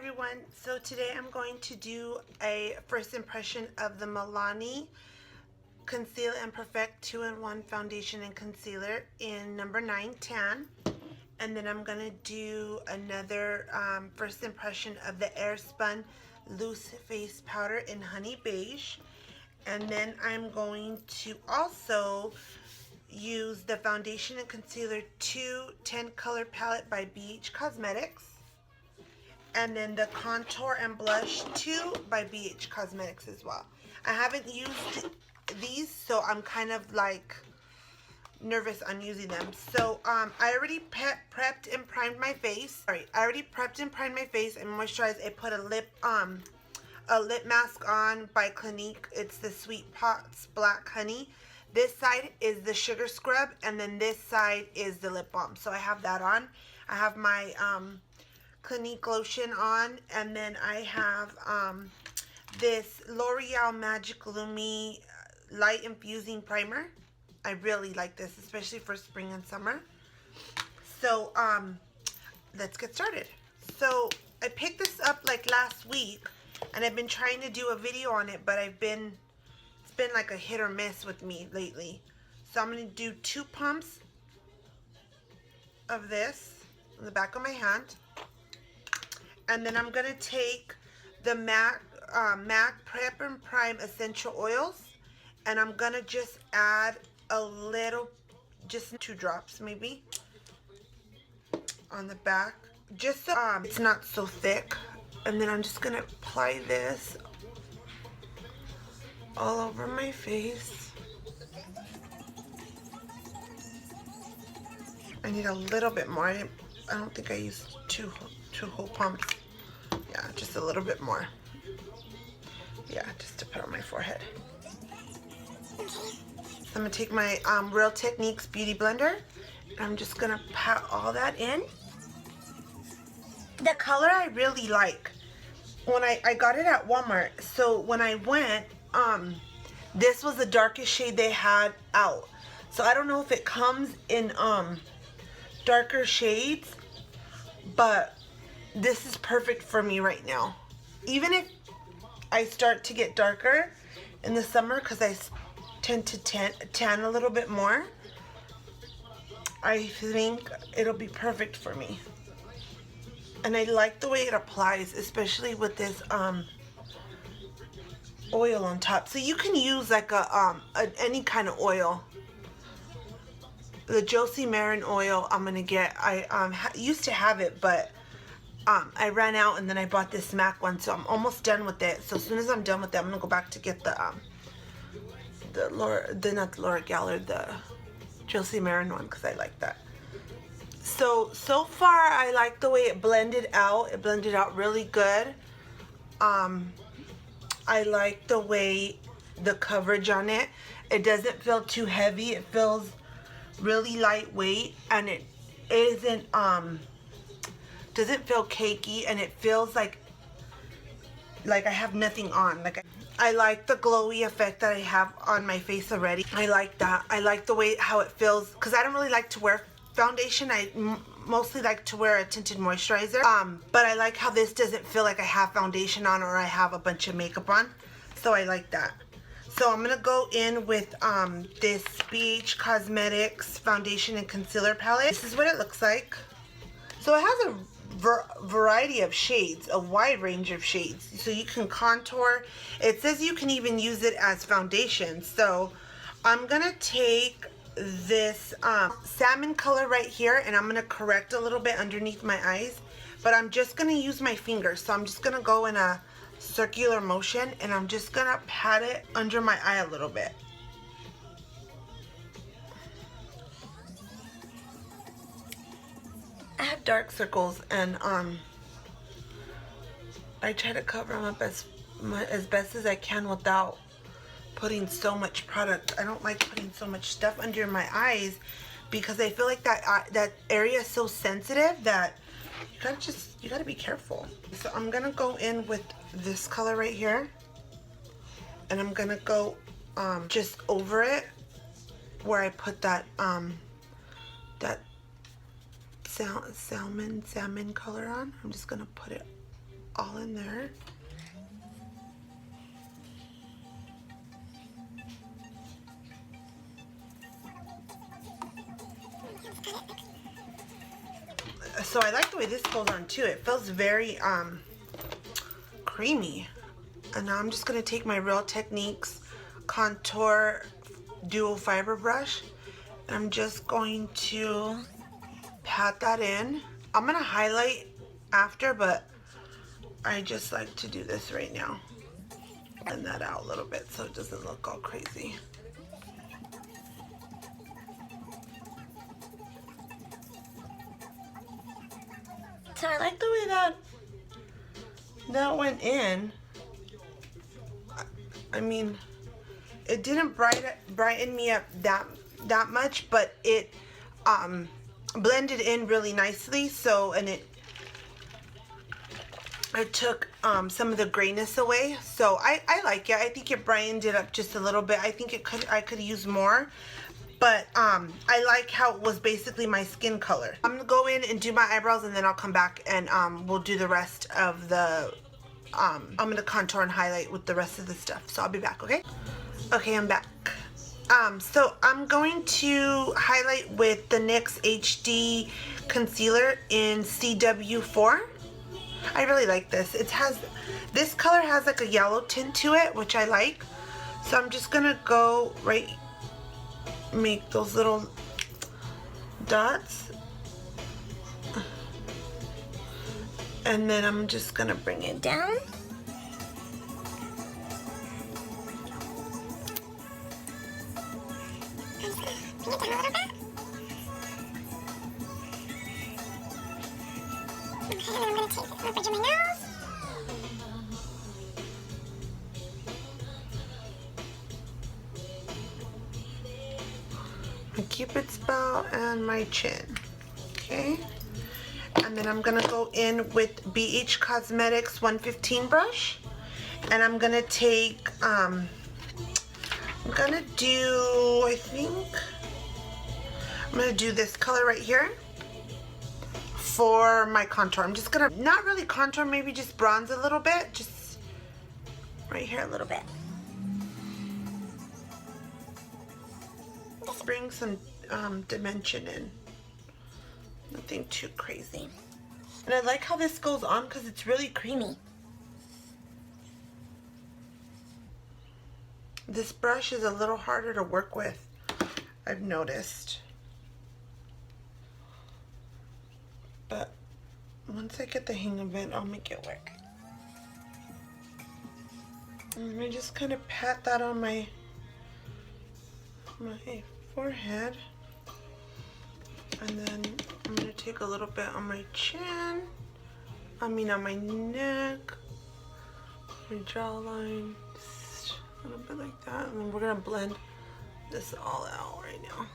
everyone. So today I'm going to do a first impression of the Milani Conceal and Perfect 2-in-1 Foundation and Concealer in number 9 Tan. And then I'm going to do another first impression of the AirSpun Loose Face Powder in Honey Beige. And then I'm going to also use the Foundation and Concealer 10 Color Palette by Beige Cosmetics. And then the Contour and Blush 2 by Beige Cosmetics as well. I haven't used these, so I'm kind of like nervous on using them. So I already prepped and primed my face. Sorry, I already prepped and primed my face and moisturized. I put a lip mask on by Clinique. It's the Sweet Pots Black Honey. This side is the sugar scrub, and then this side is the lip balm. So I have that on. I have my Clinique lotion on, and then I have this L'Oreal Magic Lumi Light Infusing Primer. I really like this, especially for spring and summer. So let's get started. So I picked this up like last week, and I've been trying to do a video on it, but it's been like a hit or miss with me lately. So I'm going to do 2 pumps of this on the back of my hand. And then I'm going to take the MAC Prep and Prime Essential Oils, and I'm going to just add a little, just 2 drops maybe, on the back. Just so it's not so thick. And then I'm just going to apply this all over my face. I need a little bit more. I don't think I used two whole pumps. Yeah, just a little bit more. Yeah, just to put on my forehead. So I'm gonna take my Real Techniques Beauty Blender, and I'm just gonna pat all that in. The color I really like. When I got it at Walmart, so when I went, this was the darkest shade they had out. So I don't know if it comes in darker shades, but this is perfect for me right now. Even if I start to get darker in the summer, because I tend to tan a little bit more, I think it'll be perfect for me. And I like the way it applies, especially with this oil on top. So you can use like any kind of oil. The Josie Marin oil I'm gonna get. I used to have it, but I ran out, and then I bought this MAC one, so I'm almost done with it. So as soon as I'm done with it, I'm gonna go back to get the Josie Marin one, because I like that. So far I like the way it blended out. It blended out really good. I like the way the coverage on it. It doesn't feel too heavy. It feels really lightweight, and it isn't doesn't feel cakey, and it feels like I have nothing on. Like I like the glowy effect that I have on my face already. I like that. I like the way how it feels, because I don't really like to wear foundation. I mostly like to wear a tinted moisturizer, but I like how this doesn't feel like I have foundation on or I have a bunch of makeup on. So I like that. So I'm gonna go in with this Beige Cosmetics Foundation and Concealer palette. This is what it looks like. So it has a variety of shades, a wide range of shades. So you can contour. It says you can even use it as foundation. So I'm gonna take this salmon color right here, and I'm gonna correct a little bit underneath my eyes, but I'm just gonna use my fingers. So I'm just gonna go in a circular motion, and I'm just gonna pat it under my eye a little bit. I have dark circles, and I try to cover them up as best as I can without putting so much product. I don't like putting so much stuff under my eyes, because I feel like that area is so sensitive that you gotta be careful. So I'm gonna go in with this color right here, and I'm gonna go just over it where I put that salmon color on. I'm just gonna put it all in there. So I like the way this goes on too. It feels very creamy. And now I'm just going to take my Real Techniques Contour Dual Fiber Brush. And I'm just going to pat that in. I'm going to highlight after, but I just like to do this right now. Blend that out a little bit so it doesn't look all crazy. So I like the way that went in. I mean, it didn't brighten me up that much, but it blended in really nicely. So, and it took some of the grayness away. So I like it. I think it brightened it up just a little bit. I think I could use more. But I like how it was basically my skin color. I'm gonna go in and do my eyebrows, and then I'll come back and we'll do the rest of the, I'm gonna contour and highlight with the rest of the stuff. So I'll be back, okay? Okay, I'm back. So I'm going to highlight with the NYX HD Concealer in CW4. I really like this. This color has like a yellow tint to it, which I like. So I'm just gonna go make those little dots, and then I'm just gonna bring it down. Okay, and I'm gonna take the bridge of my nose. My Cupid's bow and my chin. Okay, and then I'm gonna go in with BH Cosmetics 115 brush, and I'm gonna take I'm gonna do, I think I'm gonna do this color right here for my contour. I'm just gonna not really contour, maybe just bronze a little bit, just right here a little bit. Just bring some dimension in. Nothing too crazy. And I like how this goes on because it's really creamy. This brush is a little harder to work with, I've noticed. But once I get the hang of it, I'll make it work. And I just kind of pat that on my forehead. And then I'm going to take a little bit on my chin. On my neck. My jawline. Just a little bit like that. And then we're going to blend this all out right now.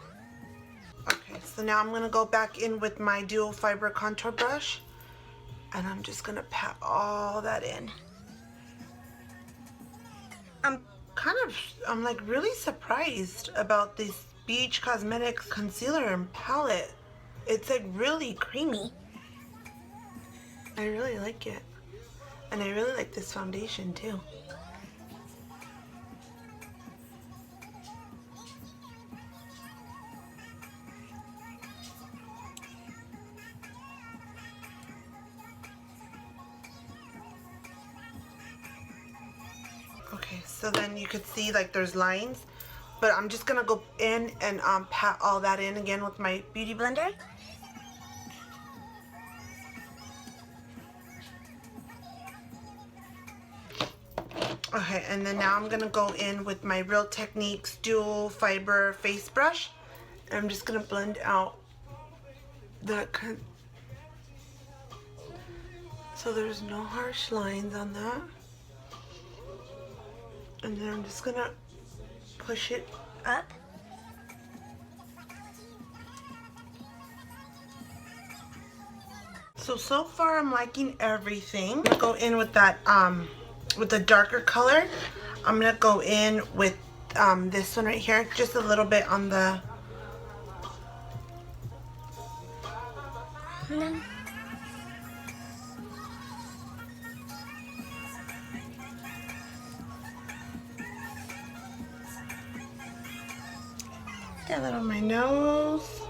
Okay, so now I'm going to go back in with my dual fiber contour brush. And I'm just going to pat all that in. I'm like really surprised about this Beige Cosmetics concealer and palette. It's like really creamy. I really like it. And I really like this foundation too. Okay, so then you could see like there's lines, but I'm just gonna go in and pat all that in again with my beauty blender. Okay, and then now I'm gonna go in with my Real Techniques Dual Fiber Face Brush, and I'm just gonna blend out that so there's no harsh lines on that. And then I'm just gonna push it up. So far I'm liking everything. I'm gonna go in with that, with the darker color. I'm gonna go in with this one right here, just a little bit on the, Get a little on my nose.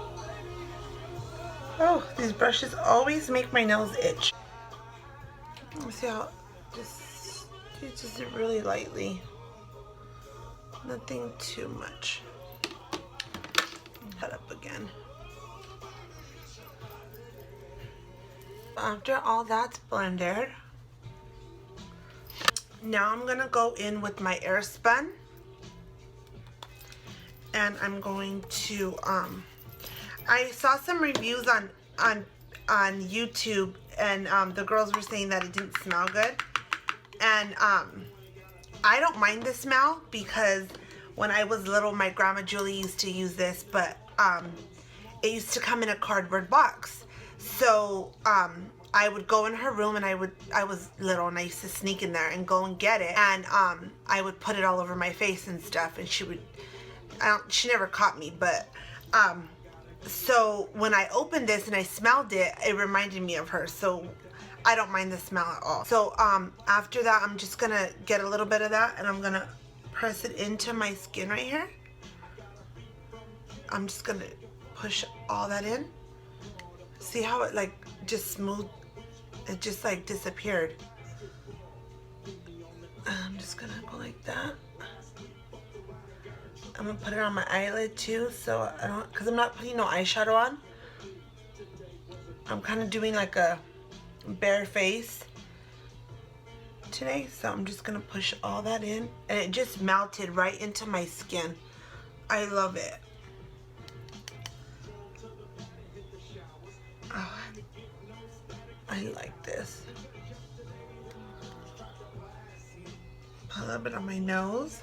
Oh, these brushes always make my nose itch. Let me see how just really lightly. Nothing too much. Cut up again. After all that's blended, now I'm gonna go in with my AirSpun, and I'm going to I saw some reviews on YouTube, and the girls were saying that it didn't smell good, and I don't mind the smell because when I was little, my grandma Julie used to use this, but it used to come in a cardboard box. So I would go in her room, and I was little, and I used to sneak in there and go and get it, and I would put it all over my face and stuff, and she never caught me, but so when I opened this and I smelled it, it reminded me of her. So I don't mind the smell at all. So after that, I'm just gonna get a little bit of that, and I'm gonna press it into my skin right here. I'm just gonna push all that in. See how it like just smooth, it just like disappeared. I'm just gonna go like that. I'm gonna put it on my eyelid too, so I don't, cause I'm not putting no eyeshadow on. I'm kind of doing like a bare face today, so I'm just gonna push all that in, and it just melted right into my skin. I love it. Oh, I like this. Put a little bit on my nose.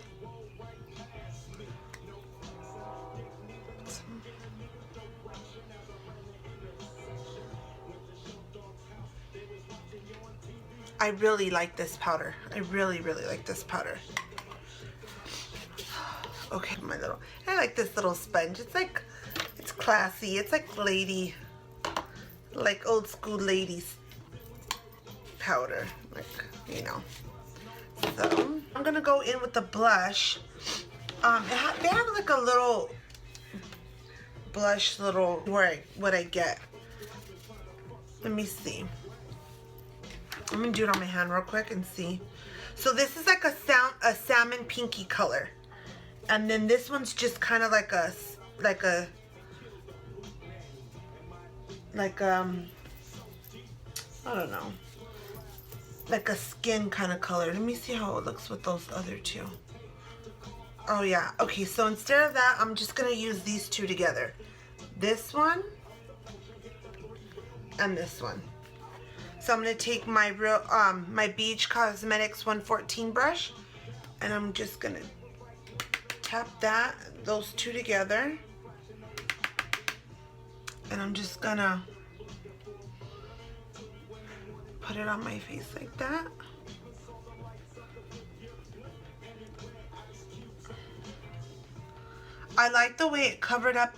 I really like this powder. I really, really like this powder. Okay, I like this little sponge. It's like, it's classy. It's like lady, like old school ladies powder, like, you know. So I'm gonna go in with the blush. They have like a little blush, what I get. Let me see. I'm gonna do it on my hand real quick and see. So this is like a salmon pinky color, and then this one's just kind of like a I don't know, like a skin kind of color. Let me see how it looks with those other two. Oh yeah, okay, so instead of that, I'm just gonna use these two together. This one and this one. So I'm gonna take my my Beige Cosmetics 114 brush, and I'm just gonna tap those two together, and I'm just gonna put it on my face like that. I like the way it covered up,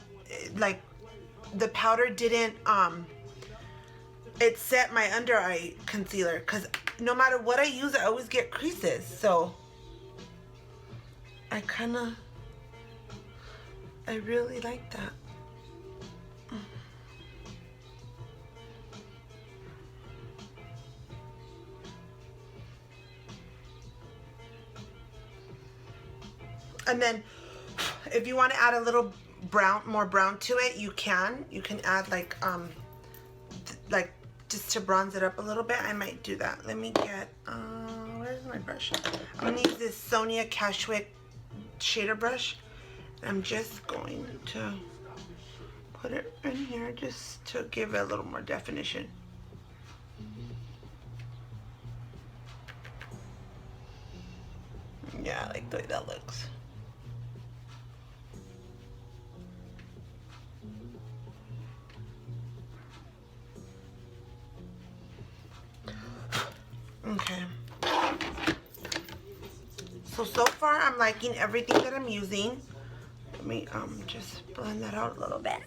like the powder didn't it set my under eye concealer, because no matter what I use, I always get creases. So I really like that. And then if you want to add a little more brown to it, you can add like just to bronze it up a little bit. I might do that. Let me get where's my brush? I'm gonna use this Sonia Kashuk shader brush. I'm just going to put it in here just to give it a little more definition. Yeah, I like the way that looks. Okay. So far I'm liking everything that I'm using. Let me just blend that out a little bit.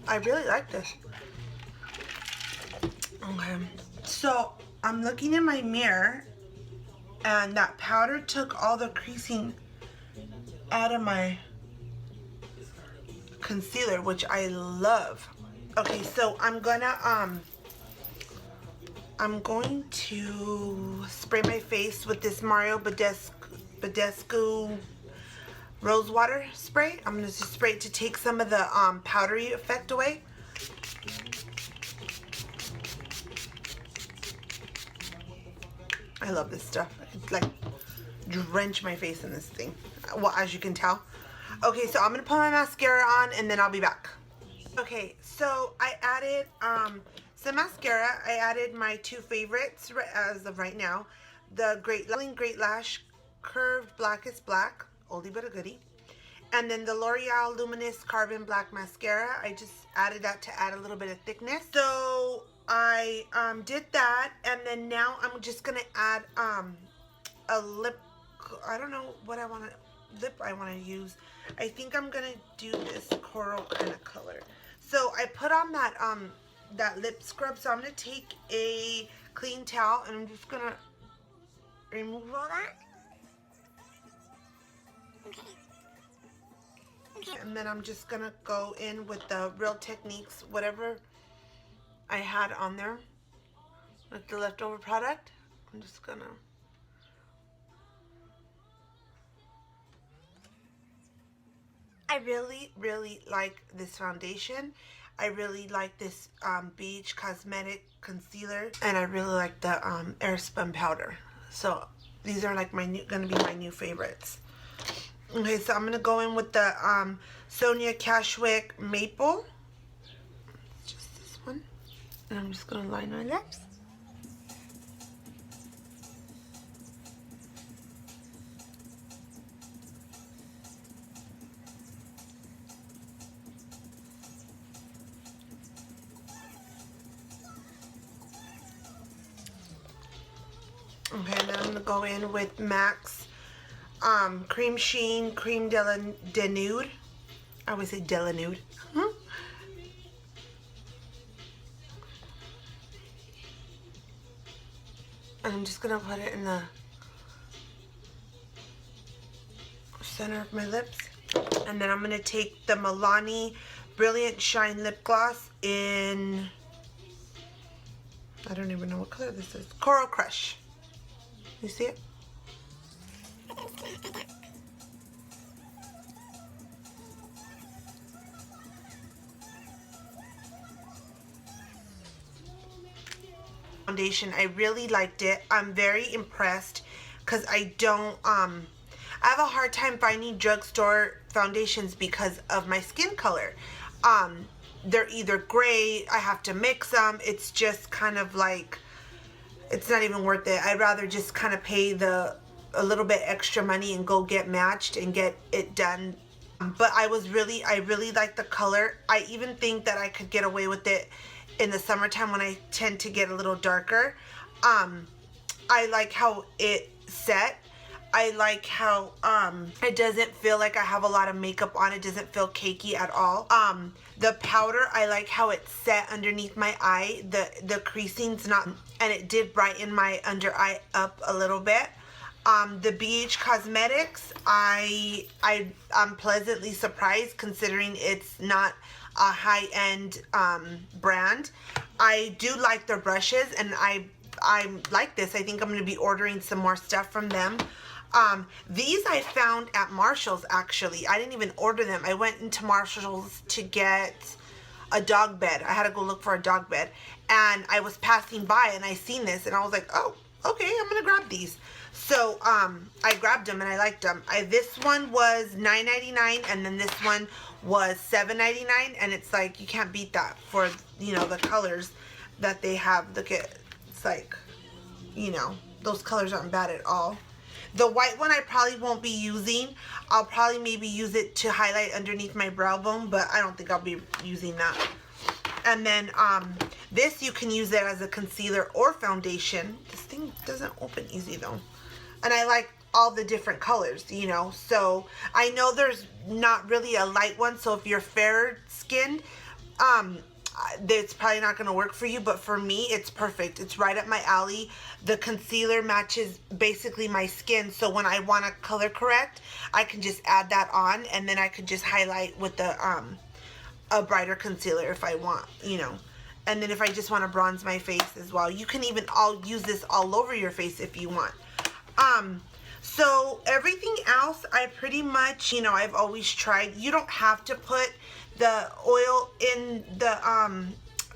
I really like this. Okay, so I'm looking in my mirror and that powder took all the creasing out of my concealer, which I love. Okay, so I'm going to spray my face with this Badescu Rosewater spray. I'm going to just spray it to take some of the powdery effect away. I love this stuff. It's like drench my face in this thing. Well, as you can tell. Okay, so I'm going to put my mascara on and then I'll be back. Okay, so I added some mascara. I added my two favorites as of right now. The Great Lash Curved Blackest Black, oldie but a goodie. And then the L'Oreal Luminous Carbon Black Mascara. I just added that to add a little bit of thickness. So I did that, and then now I'm just going to add a lip. I don't know what lip I want to use. I think I'm going to do this coral kind of color. So I put on that that lip scrub, so I'm going to take a clean towel and I'm just going to remove all that. Okay. And then I'm just going to go in with the Real Techniques, whatever I had on there, with the leftover product. I'm just going to... I really, really like this foundation. I really like this Beige Cosmetic Concealer, and I really like the AirSpun powder. So these are like gonna be my new favorites. Okay, so I'm gonna go in with the Sonia Kashuk Maple. Just this one, and I'm just gonna line my lips. Okay, and then I'm going to go in with MAC's Cream Sheen Cream de Nude. I always say de la Nude. And I'm just going to put it in the center of my lips. And then I'm going to take the Milani Brilliant Shine Lip Gloss in, I don't even know what color this is, Coral Crush. You see it? Foundation, I really liked it. I'm very impressed because I have a hard time finding drugstore foundations because of my skin color. They're either gray, I have to mix them. It's just kind of like, it's not even worth it. I'd rather just kind of pay a little bit extra money and go get matched and get it done. But I really like the color. I even think that I could get away with it in the summertime when I tend to get a little darker. I like how it set. I like how it doesn't feel like I have a lot of makeup on. It doesn't feel cakey at all. The powder, I like how it's set underneath my eye. The creasing's not, and it did brighten my under eye up a little bit. The Beige Cosmetics, I'm pleasantly surprised considering it's not a high-end brand. I do like their brushes, and I like this. I think I'm going to be ordering some more stuff from them. These I found at Marshall's, actually. I didn't even order them. I went into Marshall's to get a dog bed. I had to go look for a dog bed, and I was passing by and I seen this and I was like, oh, okay, I'm gonna grab these. So I grabbed them and I liked them. This one was $9.99 and then this one was $7.99, and it's like, you can't beat that for, you know, the colors that they have. Look at, it's like, you know, those colors aren't bad at all. The white one I probably won't be using. I'll probably maybe use it to highlight underneath my brow bone, but I don't think I'll be using that. And then this, you can use it as a concealer or foundation. This thing doesn't open easy though. And I like all the different colors, you know. So I know there's not really a light one, so if you're fair skinned, it's probably not going to work for you, but for me it's perfect. It's right up my alley. The concealer matches basically my skin, so when I want to color correct, I can just add that on, and then I could just highlight with the a brighter concealer if I want, you know. And then if I just want to bronze my face as well, you can even use this all over your face if you want. So everything else I pretty much, you know, I've always tried. You don't have to put the oil in the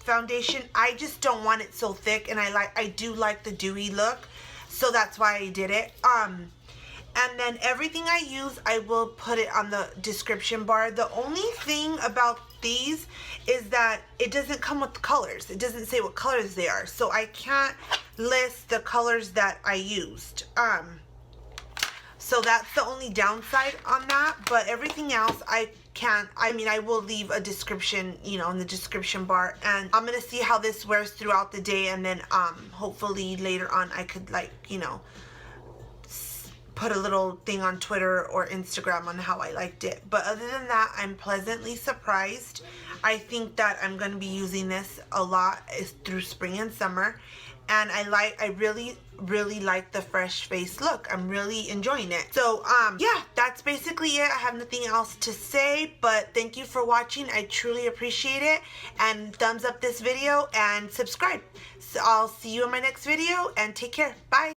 foundation. I just don't want it so thick, and I do like the dewy look, so that's why I did it. And then everything I use, I will put it on the description bar. The only thing about these is that it doesn't come with colors. It doesn't say what colors they are, so I can't list the colors that I used. So that's the only downside on that, but everything else I will leave a description, you know, in the description bar, and I'm gonna see how this wears throughout the day, and then hopefully later on I could, like, you know, put a little thing on Twitter or Instagram on how I liked it. But other than that, I'm pleasantly surprised. I think that I'm going to be using this a lot through spring and summer, and I really like the fresh face look. I'm really enjoying it. So yeah, that's basically it. I have nothing else to say, but thank you for watching. I truly appreciate it, and thumbs up this video and subscribe. So I'll see you in my next video, and take care. Bye.